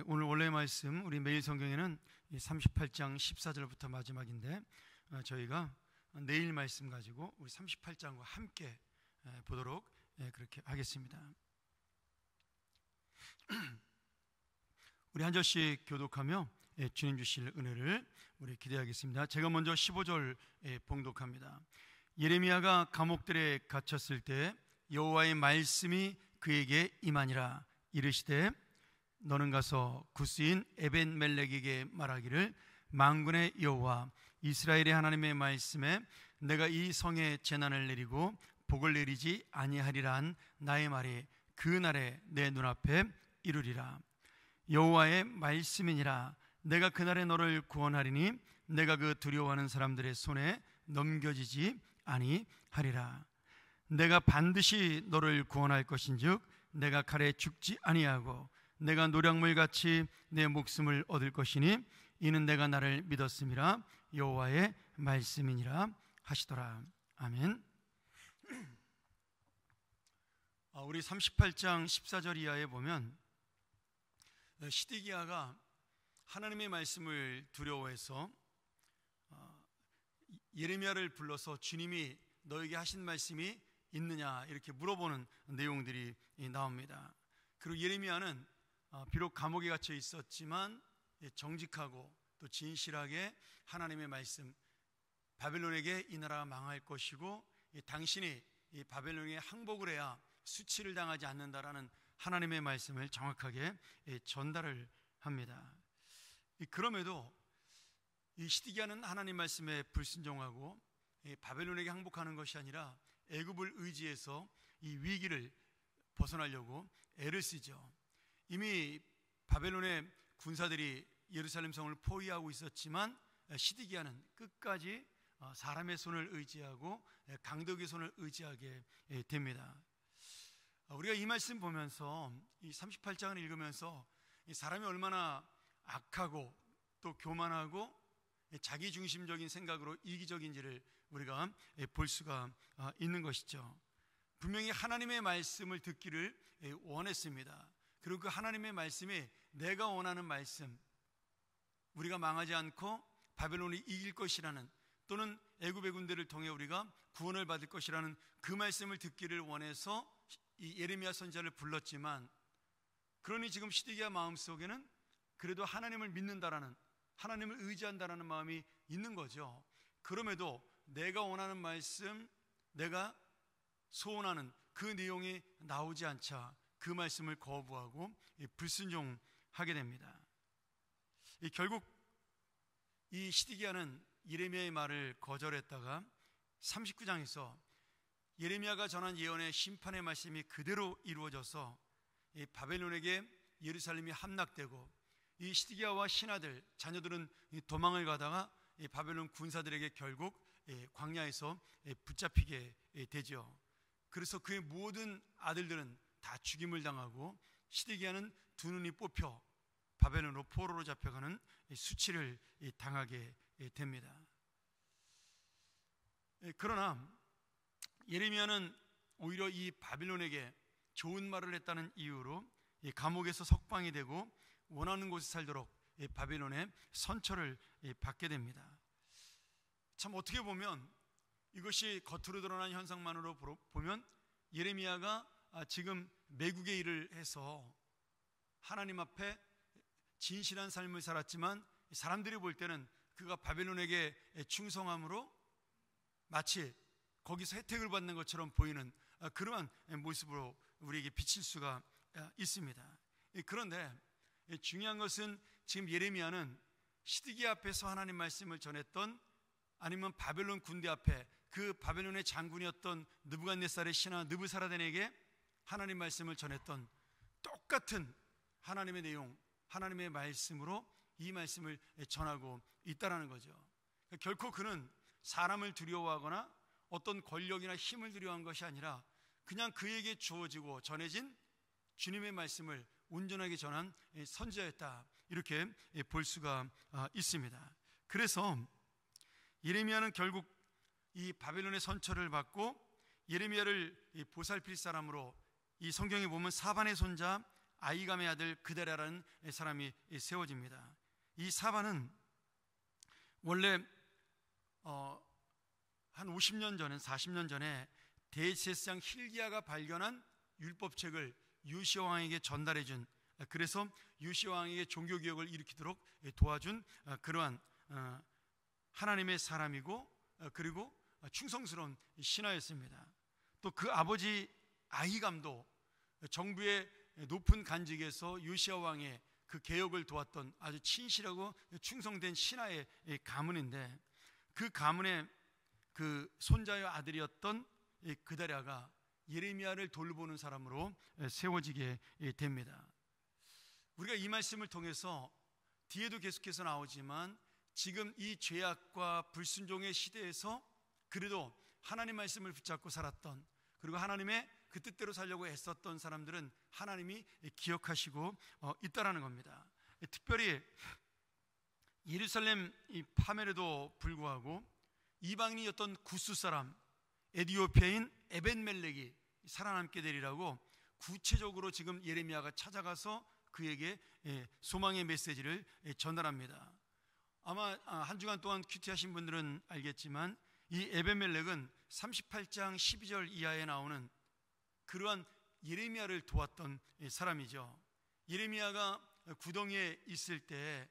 오늘 원래 말씀 우리 매일 성경에는 38장 14절부터 마지막인데 저희가 내일 말씀 가지고 우리 38장과 함께 보도록 그렇게 하겠습니다. 우리 한 절씩 교독하며 주님 주실 은혜를 우리 기대하겠습니다. 제가 먼저 15절 봉독합니다. 예레미야가 감옥들에 갇혔을 때 여호와의 말씀이 그에게 임하니라. 이르시되 너는 가서 구스인 에벤멜렉에게 말하기를 만군의 여호와 이스라엘의 하나님의 말씀에 내가 이 성에 재난을 내리고 복을 내리지 아니하리란 나의 말이 그 날에 내 눈앞에 이루리라. 여호와의 말씀이니라. 내가 그날에 너를 구원하리니 내가 그 두려워하는 사람들의 손에 넘겨지지 아니하리라. 내가 반드시 너를 구원할 것인즉 내가 칼에 죽지 아니하고 내가 노략물같이 내 목숨을 얻을 것이니 이는 내가 나를 믿었음이라. 여호와의 말씀이니라 하시더라. 아멘. 우리 38장 14절 이하에 보면 시드기야가 하나님의 말씀을 두려워해서 예레미야를 불러서 주님이 너에게 하신 말씀이 있느냐 이렇게 물어보는 내용들이 나옵니다. 그리고 예레미야는 비록 감옥에 갇혀 있었지만 정직하고 또 진실하게 하나님의 말씀, 바벨론에게 이 나라가 망할 것이고 당신이 이 바벨론에 항복을 해야 수치를 당하지 않는다라는 하나님의 말씀을 정확하게 전달을 합니다. 그럼에도 이 시드기야는 하나님 말씀에 불순종하고 바벨론에게 항복하는 것이 아니라 애굽을 의지해서 이 위기를 벗어나려고 애를 쓰죠. 이미 바벨론의 군사들이 예루살렘 성을 포위하고 있었지만 시드기야는 끝까지 사람의 손을 의지하고 강덕의 손을 의지하게 됩니다. 우리가 이 말씀 보면서 이 38장을 읽으면서 사람이 얼마나 악하고 또 교만하고 자기중심적인 생각으로 이기적인지를 우리가 볼 수가 있는 것이죠. 분명히 하나님의 말씀을 듣기를 원했습니다. 그리고 그 하나님의 말씀이 내가 원하는 말씀, 우리가 망하지 않고 바벨론이 이길 것이라는 또는 애굽의 군대를 통해 우리가 구원을 받을 것이라는 그 말씀을 듣기를 원해서 이 예레미야 선지자를 불렀지만, 그러니 지금 시드기야 마음속에는 그래도 하나님을 믿는다라는, 하나님을 의지한다라는 마음이 있는 거죠. 그럼에도 내가 원하는 말씀, 내가 소원하는 그 내용이 나오지 않자 그 말씀을 거부하고 불순종하게 됩니다. 결국 이 시드기야는 예레미야의 말을 거절했다가 39장에서 예레미야가 전한 예언의 심판의 말씀이 그대로 이루어져서 바벨론에게 예루살렘이 함락되고 이 시드기야와 신하들, 자녀들은 도망을 가다가 바벨론 군사들에게 결국 광야에서 붙잡히게 되죠. 그래서 그의 모든 아들들은 다 죽임을 당하고 시드기야는 두 눈이 뽑혀 바벨론으로 포로로 잡혀가는 수치를 당하게 됩니다. 그러나 예레미야는 오히려 이 바벨론에게 좋은 말을 했다는 이유로 감옥에서 석방이 되고 원하는 곳에 살도록 바벨론의 선처를 받게 됩니다. 참 어떻게 보면 이것이 겉으로 드러난 현상만으로 보면 예레미야가 지금 매국의 일을 해서 하나님 앞에 진실한 삶을 살았지만 사람들이 볼 때는 그가 바벨론에게 충성함으로 마치 거기서 혜택을 받는 것처럼 보이는 그러한 모습으로 우리에게 비칠 수가 있습니다. 그런데 중요한 것은 지금 예레미야는 시드기야 앞에서 하나님 말씀을 전했던, 아니면 바벨론 군대 앞에 그 바벨론의 장군이었던 느부갓네살의 신하 느부사라단에게 하나님 말씀을 전했던 똑같은 하나님의 내용, 하나님의 말씀으로 이 말씀을 전하고 있다라는 거죠. 결코 그는 사람을 두려워하거나 어떤 권력이나 힘을 두려워한 것이 아니라 그냥 그에게 주어지고 전해진 주님의 말씀을 온전하게 전한 선지자였다, 이렇게 볼 수가 있습니다. 그래서 예레미야는 결국 이 바벨론의 선처를 받고 예레미야를 보살필 사람으로 이 성경에 보면 사반의 손자 아이감의 아들 그다랴라는 사람이 세워집니다. 이 사반은 원래 한 50년 전에 40년 전에 대제사장 힐기야가 발견한 율법책을 요시야 왕에게 전달해 준, 그래서 요시야 왕에게 종교개혁을 일으키도록 도와준 그러한 하나님의 사람이고, 그리고 충성스러운 신하였습니다. 또 그 아버지 아히감도 정부의 높은 간직에서 요시야 왕의 그 개혁을 도왔던 아주 친실하고 충성된 신하의 가문인데, 그 가문의 그 손자의 아들이었던 그다랴가 예레미야를 돌보는 사람으로 세워지게 됩니다. 우리가 이 말씀을 통해서 뒤에도 계속해서 나오지만 지금 이 죄악과 불순종의 시대에서 그래도 하나님 말씀을 붙잡고 살았던, 그리고 하나님의 그 뜻대로 살려고 애썼던 사람들은 하나님이 기억하시고 있다라는 겁니다. 특별히 예루살렘 이 파멸에도 불구하고 이방인이었던 구스 사람 에디오피아인 에벤멜렉이 살아남게 되리라고 구체적으로 지금 예레미야가 찾아가서 그에게 소망의 메시지를 전달합니다. 아마 한 주간 동안 큐티하신 분들은 알겠지만 이 에벤멜렉은 38장 12절 이하에 나오는 그러한 예레미야를 도왔던 사람이죠. 예레미야가 구덩이에 있을 때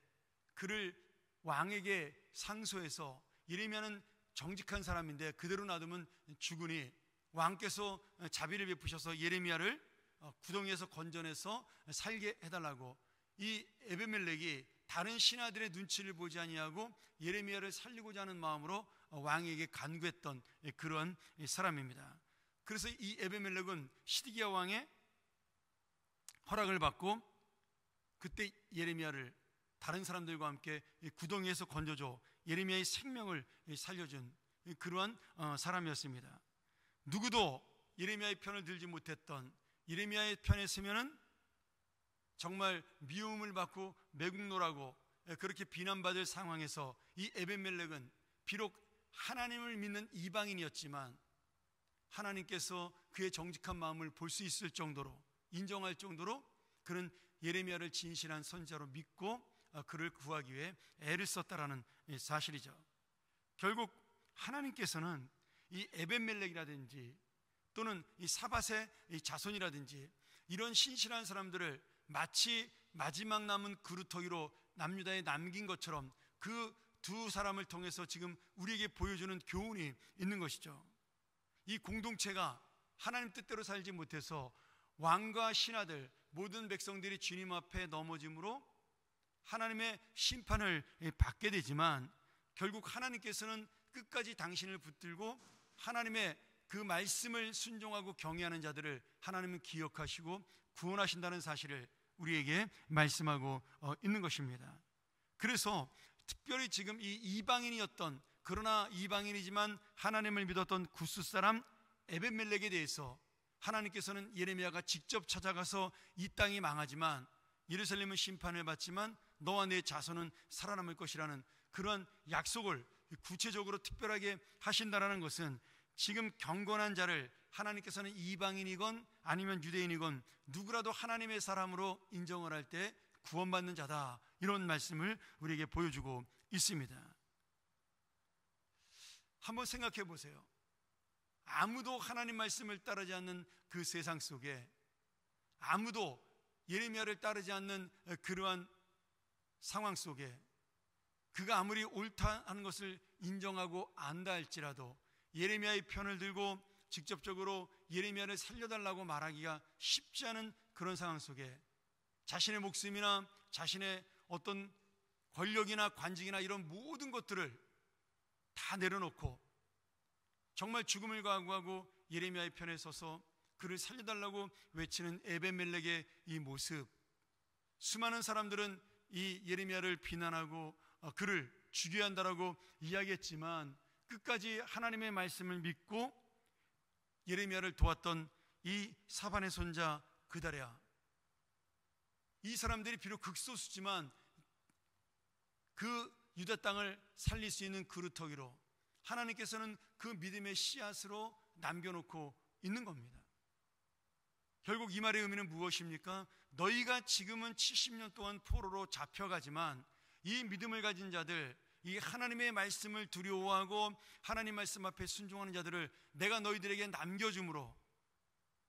그를 왕에게 상소해서, 예레미야는 정직한 사람인데 그대로 놔두면 죽으니 왕께서 자비를 베푸셔서 예레미야를 구덩이에서 건져내서 살게 해달라고, 이 에벤멜렉이 다른 신하들의 눈치를 보지 아니하고 예레미야를 살리고자 하는 마음으로 왕에게 간구했던 그런 사람입니다. 그래서 이 에벤멜렉은 시드기야 왕의 허락을 받고 그때 예레미야를 다른 사람들과 함께 구덩이에서 건져줘 예레미야의 생명을 살려준 그러한 사람이었습니다. 누구도 예레미야의 편을 들지 못했던, 예레미야의 편에 서면은 정말 미움을 받고 매국노라고 그렇게 비난받을 상황에서 이 에벤멜렉은 비록 하나님을 믿는 이방인이었지만 하나님께서 그의 정직한 마음을 볼 수 있을 정도로, 인정할 정도로 그는 예레미야를 진실한 선지자로 믿고 그를 구하기 위해 애를 썼다라는 사실이죠. 결국 하나님께서는 이 에벤멜렉이라든지 또는 이 사밧의 자손이라든지 이런 신실한 사람들을 마치 마지막 남은 그루터기로 남유다에 남긴 것처럼 그 두 사람을 통해서 지금 우리에게 보여주는 교훈이 있는 것이죠. 이 공동체가 하나님 뜻대로 살지 못해서 왕과 신하들 모든 백성들이 주님 앞에 넘어짐으로 하나님의 심판을 받게 되지만, 결국 하나님께서는 끝까지 당신을 붙들고 하나님의 그 말씀을 순종하고 경외하는 자들을 하나님은 기억하시고 구원하신다는 사실을 우리에게 말씀하고 있는 것입니다. 그래서 특별히 지금 이 이방인이었던, 그러나 이방인이지만 하나님을 믿었던 구스 사람 에벤멜렉에 대해서 하나님께서는 예레미야가 직접 찾아가서 이 땅이 망하지만 예루살렘은 심판을 받지만 너와 내 자손은 살아남을 것이라는 그런 약속을 구체적으로 특별하게 하신다라는 것은 지금 경건한 자를 하나님께서는 이방인이건 아니면 유대인이건 누구라도 하나님의 사람으로 인정을 할 때 구원받는 자다, 이런 말씀을 우리에게 보여주고 있습니다. 한번 생각해 보세요. 아무도 하나님 말씀을 따르지 않는 그 세상 속에, 아무도 예레미야를 따르지 않는 그러한 상황 속에 그가 아무리 옳다 하는 것을 인정하고 안다 할지라도 예레미야의 편을 들고 직접적으로 예레미야를 살려달라고 말하기가 쉽지 않은 그런 상황 속에 자신의 목숨이나 자신의 어떤 권력이나 관직이나 이런 모든 것들을 다 내려놓고 정말 죽음을 각오하고 예레미야의 편에 서서 그를 살려달라고 외치는 에벤멜렉의 이 모습, 수많은 사람들은 이 예레미야를 비난하고 그를 죽여야 한다라고 이야기했지만 끝까지 하나님의 말씀을 믿고 예레미야를 도왔던 이 사반의 손자 그다랴, 이 사람들이 비록 극소수지만 그 유다 땅을 살릴 수 있는 그루터기로 하나님께서는 그 믿음의 씨앗으로 남겨놓고 있는 겁니다. 결국 이 말의 의미는 무엇입니까? 너희가 지금은 70년 동안 포로로 잡혀가지만 이 믿음을 가진 자들, 이 하나님의 말씀을 두려워하고 하나님 말씀 앞에 순종하는 자들을 내가 너희들에게 남겨줌으로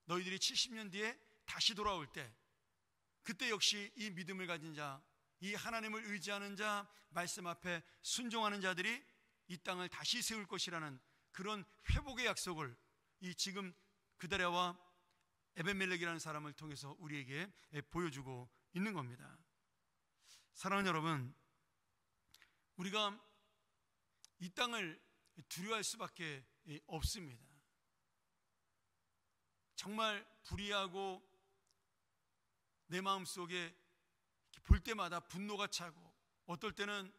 너희들이 70년 뒤에 다시 돌아올 때, 그때 역시 이 믿음을 가진 자, 이 하나님을 의지하는 자, 말씀 앞에 순종하는 자들이 이 땅을 다시 세울 것이라는 그런 회복의 약속을 이 지금 그다랴와 에벤멜렉이라는 사람을 통해서 우리에게 보여주고 있는 겁니다. 사랑하는 여러분, 우리가 이 땅을 두려워할 수밖에 없습니다. 정말 불의하고 내 마음속에 볼 때마다 분노가 차고, 어떨 때는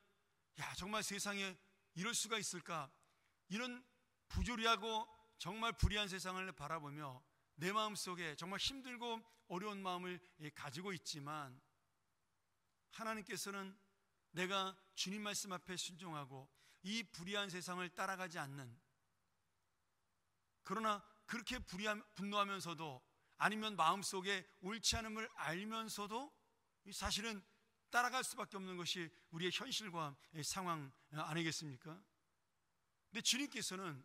정말 세상에 이럴 수가 있을까, 이런 부조리하고 정말 불의한 세상을 바라보며 내 마음속에 정말 힘들고 어려운 마음을 가지고 있지만, 하나님께서는 내가 주님 말씀 앞에 순종하고 이 불의한 세상을 따라가지 않는, 그러나 그렇게 분노하면서도, 아니면 마음속에 옳지 않음을 알면서도 사실은 따라갈 수밖에 없는 것이 우리의 현실과 상황 아니겠습니까? 근데 주님께서는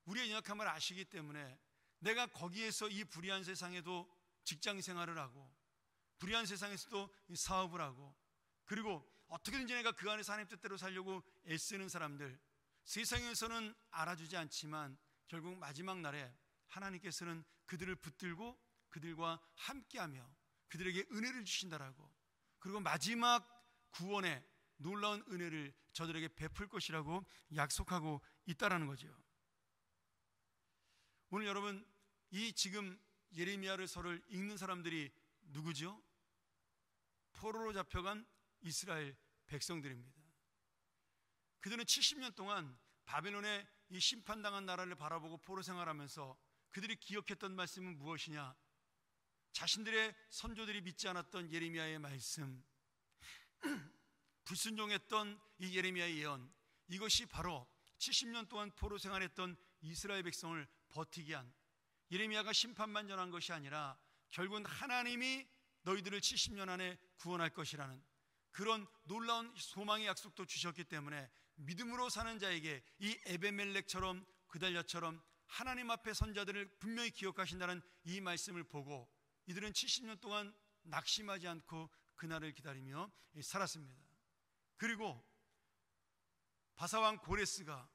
우리의 연약함을 아시기 때문에 내가 거기에서 이 불의한 세상에도 직장 생활을 하고, 불의한 세상에서도 사업을 하고, 그리고 어떻게든지 내가 그 안에서 하나님 뜻대로 살려고 애쓰는 사람들, 세상에서는 알아주지 않지만 결국 마지막 날에 하나님께서는 그들을 붙들고 그들과 함께하며 그들에게 은혜를 주신다라고, 그리고 마지막 구원의 놀라운 은혜를 저들에게 베풀 것이라고 약속하고 있다라는 거죠. 오늘 여러분, 이 지금 예레미야서를 읽는 사람들이 누구죠? 포로로 잡혀간 이스라엘 백성들입니다. 그들은 70년 동안 바벨론의 이 심판당한 나라를 바라보고 포로 생활하면서 그들이 기억했던 말씀은 무엇이냐? 자신들의 선조들이 믿지 않았던 예레미야의 말씀, 불순종했던 이 예레미야의 예언, 이것이 바로 70년 동안 포로 생활했던 이스라엘 백성을 버티게 한, 예레미야가 심판만 전한 것이 아니라 결국은 하나님이 너희들을 70년 안에 구원할 것이라는 그런 놀라운 소망의 약속도 주셨기 때문에 믿음으로 사는 자에게 이 에벤멜렉처럼 그달랴처럼 하나님 앞에 선 자들을 분명히 기억하신다는 이 말씀을 보고 이들은 70년 동안 낙심하지 않고 그날을 기다리며 살았습니다. 그리고 바사왕 고레스가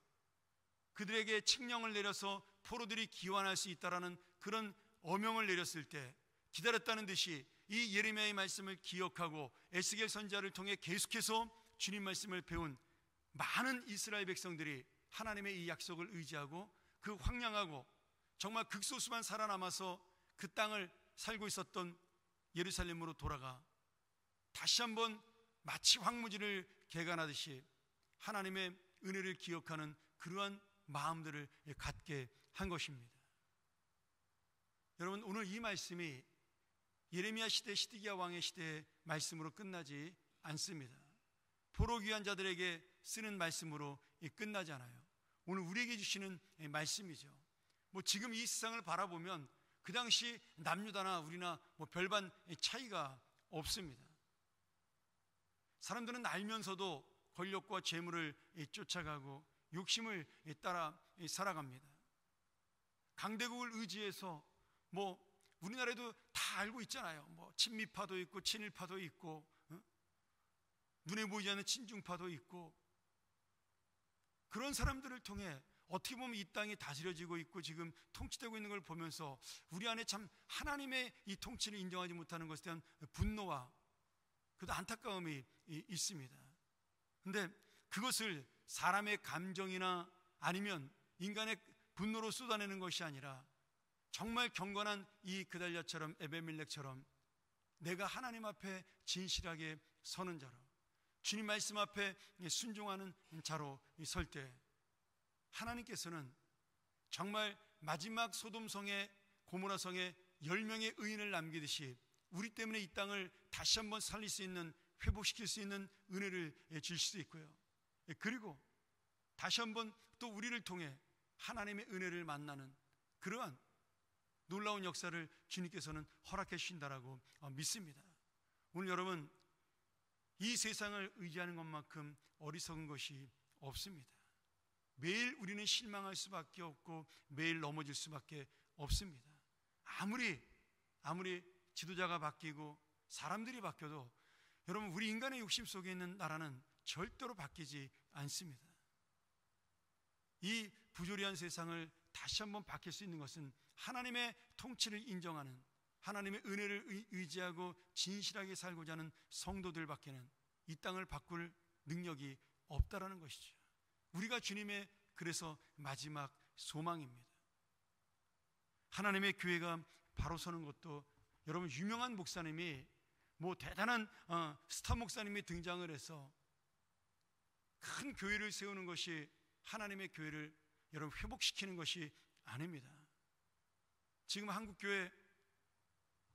그들에게 칙령을 내려서 포로들이 기환할 수 있다라는 그런 어명을 내렸을 때 기다렸다는 듯이 이 예레미야의 말씀을 기억하고 에스겔 선지자를 통해 계속해서 주님 말씀을 배운 많은 이스라엘 백성들이 하나님의 이 약속을 의지하고 그 황량하고 정말 극소수만 살아남아서 그 땅을 살고 있었던 예루살렘으로 돌아가 다시 한번 마치 황무지를 개간하듯이 하나님의 은혜를 기억하는 그러한 마음들을 갖게 한 것입니다. 여러분, 오늘 이 말씀이 예레미야 시대 시드기야 왕의 시대의 말씀으로 끝나지 않습니다. 포로 귀한 자들에게 쓰는 말씀으로 끝나지 않아요. 오늘 우리에게 주시는 말씀이죠. 지금 이 세상을 바라보면 그 당시 남유다나 우리나 별반 차이가 없습니다. 사람들은 알면서도 권력과 재물을 쫓아가고 욕심을 따라 살아갑니다. 강대국을 의지해서 우리나라에도 다 알고 있잖아요. 친미파도 있고 친일파도 있고 눈에 보이지 않는 친중파도 있고, 그런 사람들을 통해 어떻게 보면 이 땅이 다스려지고 있고 지금 통치되고 있는 걸 보면서 우리 안에 참 하나님의 이 통치를 인정하지 못하는 것에 대한 분노와 그도 안타까움이 있습니다. 그런데 그것을 사람의 감정이나 아니면 인간의 분노로 쏟아내는 것이 아니라 정말 경건한 이 그달랴처럼 에벤멜렉처럼 내가 하나님 앞에 진실하게 서는 자로, 주님 말씀 앞에 순종하는 자로 설 때 하나님께서는 정말 마지막 소돔성에 고모라성에 10명의 의인을 남기듯이 우리 때문에 이 땅을 다시 한번 살릴 수 있는, 회복시킬 수 있는 은혜를 주실 수 있고요. 그리고 다시 한번 또 우리를 통해 하나님의 은혜를 만나는 그러한 놀라운 역사를 주님께서는 허락해 주신다라고 믿습니다. 오늘 여러분, 이 세상을 의지하는 것만큼 어리석은 것이 없습니다. 매일 우리는 실망할 수밖에 없고 매일 넘어질 수밖에 없습니다. 아무리 지도자가 바뀌고 사람들이 바뀌어도 여러분, 우리 인간의 욕심 속에 있는 나라는 절대로 바뀌지 않습니다. 이 부조리한 세상을 다시 한번 바뀔 수 있는 것은 하나님의 통치를 인정하는, 하나님의 은혜를 의지하고 진실하게 살고자 하는 성도들밖에는 이 땅을 바꿀 능력이 없다라는 것이죠. 우리가 주님의 그래서 마지막 소망입니다. 하나님의 교회가 바로 서는 것도 여러분, 유명한 목사님이 대단한 스타 목사님이 등장을 해서 큰 교회를 세우는 것이 하나님의 교회를 여러분 회복시키는 것이 아닙니다. 지금 한국교회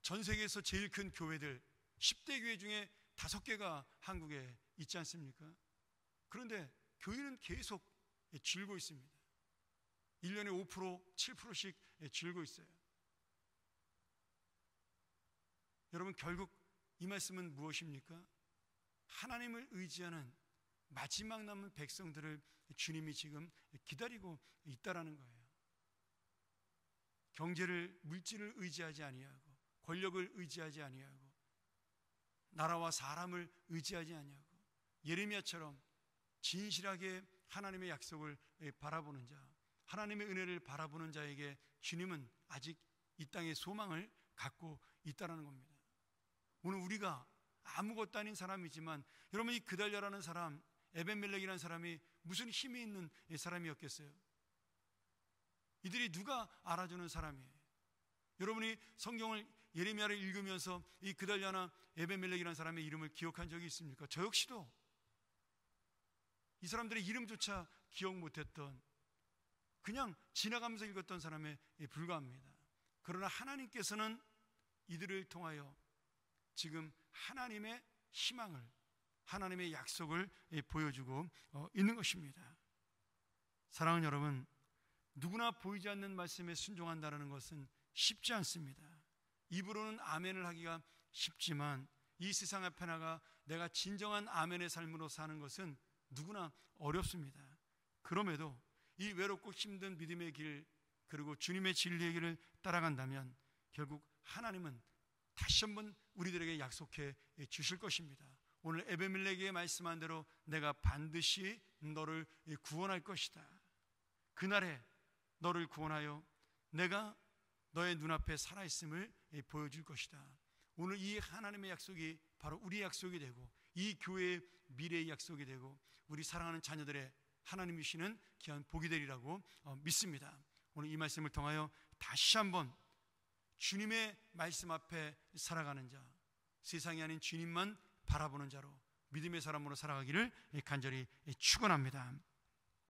전 세계에서 제일 큰 교회들 10대 교회 중에 5개가 한국에 있지 않습니까? 그런데 교회는 계속 줄고 있습니다. 1년에 5%, 7%씩 줄고 있어요. 여러분, 결국 이 말씀은 무엇입니까? 하나님을 의지하는 마지막 남은 백성들을 주님이 지금 기다리고 있다라는 거예요. 경제를, 물질을 의지하지 아니하고, 권력을 의지하지 아니하고, 나라와 사람을 의지하지 아니하고, 예레미야처럼 진실하게 하나님의 약속을 바라보는 자, 하나님의 은혜를 바라보는 자에게 주님은 아직 이 땅에 소망을 갖고 있다는 겁니다. 오늘 우리가 아무것도 아닌 사람이지만 여러분, 이 그달랴라는 사람, 에벤멜렉이라는 사람이 무슨 힘이 있는 사람이었겠어요? 이들이 누가 알아주는 사람이에요? 여러분이 성경을, 예레미야를 읽으면서 이 그달랴나 에벤멜렉이라는 사람의 이름을 기억한 적이 있습니까? 저 역시도 이 사람들의 이름조차 기억 못했던, 그냥 지나가면서 읽었던 사람에 불과합니다. 그러나 하나님께서는 이들을 통하여 지금 하나님의 희망을, 하나님의 약속을 보여주고 있는 것입니다. 사랑하는 여러분, 누구나 보이지 않는 말씀에 순종한다는 것은 쉽지 않습니다. 입으로는 아멘을 하기가 쉽지만 이 세상 앞에 나가 내가 진정한 아멘의 삶으로 사는 것은 누구나 어렵습니다. 그럼에도 이 외롭고 힘든 믿음의 길, 그리고 주님의 진리의 길을 따라간다면 결국 하나님은 다시 한번 우리들에게 약속해 주실 것입니다. 오늘 에베멜렉에게 말씀한 대로 내가 반드시 너를 구원할 것이다. 그날에 너를 구원하여 내가 너의 눈앞에 살아있음을 보여줄 것이다. 오늘 이 하나님의 약속이 바로 우리의 약속이 되고, 이 교회의 미래의 약속이 되고, 우리 사랑하는 자녀들의 하나님이 주시는 귀한 복이 되리라고 믿습니다. 오늘 이 말씀을 통하여 다시 한번 주님의 말씀 앞에 살아가는 자, 세상이 아닌 주님만 바라보는 자로, 믿음의 사람으로 살아가기를 간절히 축원합니다.